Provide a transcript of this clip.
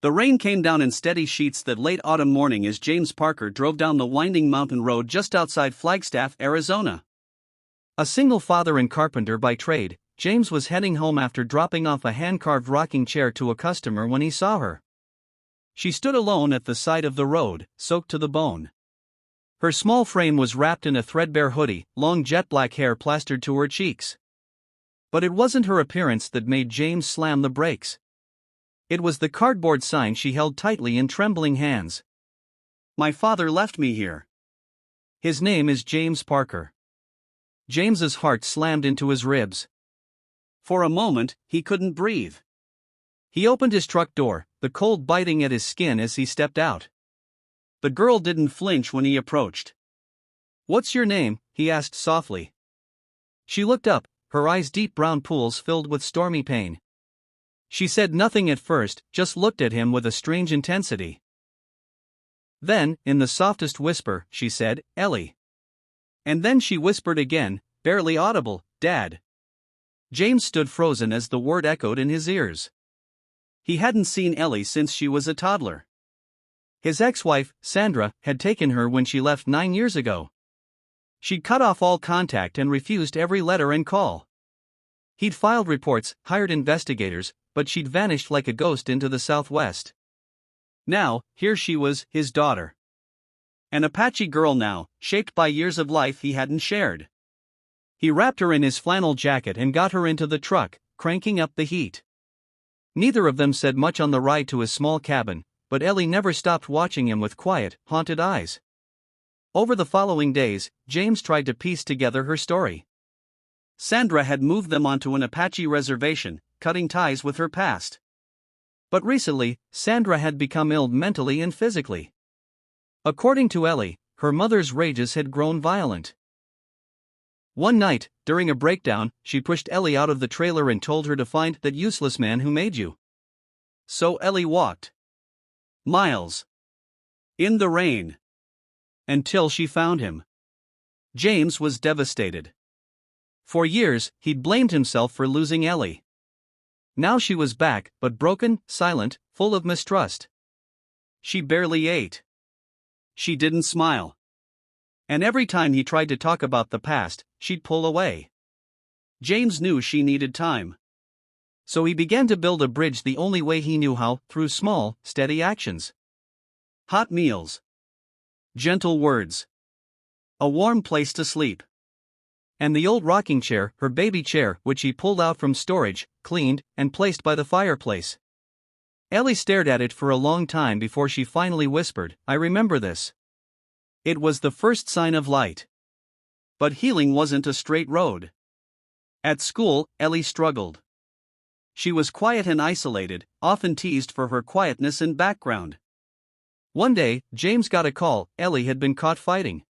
The rain came down in steady sheets that late autumn morning as James Parker drove down the winding mountain road just outside Flagstaff, Arizona. A single father and carpenter by trade, James was heading home after dropping off a hand-carved rocking chair to a customer when he saw her. She stood alone at the side of the road, soaked to the bone. Her small frame was wrapped in a threadbare hoodie, long jet-black hair plastered to her cheeks. But it wasn't her appearance that made James slam the brakes. It was the cardboard sign she held tightly in trembling hands. "My father left me here. His name is James Parker." James's heart slammed into his ribs. For a moment, he couldn't breathe. He opened his truck door, the cold biting at his skin as he stepped out. The girl didn't flinch when he approached. "What's your name?" he asked softly. She looked up, her eyes deep brown pools filled with stormy pain. She said nothing at first, just looked at him with a strange intensity. Then, in the softest whisper, she said, "Ellie." And then she whispered again, barely audible, "Dad." James stood frozen as the word echoed in his ears. He hadn't seen Ellie since she was a toddler. His ex-wife, Sandra, had taken her when she left 9 years ago. She'd cut off all contact and refused every letter and call. He'd filed reports, hired investigators, but she'd vanished like a ghost into the Southwest. Now, here she was, his daughter. An Apache girl now, shaped by years of life he hadn't shared. He wrapped her in his flannel jacket and got her into the truck, cranking up the heat. Neither of them said much on the ride to his small cabin, but Ellie never stopped watching him with quiet, haunted eyes. Over the following days, James tried to piece together her story. Sandra had moved them onto an Apache reservation, cutting ties with her past. But recently, Sandra had become ill mentally and physically. According to Ellie, her mother's rages had grown violent. One night, during a breakdown, she pushed Ellie out of the trailer and told her to find that useless man who made you. So Ellie walked miles in the rain until she found him. James was devastated. For years, he'd blamed himself for losing Ellie. Now she was back, but broken, silent, full of mistrust. She barely ate. She didn't smile. And every time he tried to talk about the past, she'd pull away. James knew she needed time. So he began to build a bridge the only way he knew how, through small, steady actions. Hot meals. Gentle words. A warm place to sleep. And the old rocking chair, her baby chair, which he pulled out from storage, cleaned, and placed by the fireplace. Ellie stared at it for a long time before she finally whispered, "I remember this." It was the first sign of light. But healing wasn't a straight road. At school, Ellie struggled. She was quiet and isolated, often teased for her quietness and background. One day, James got a call. Ellie had been caught fighting.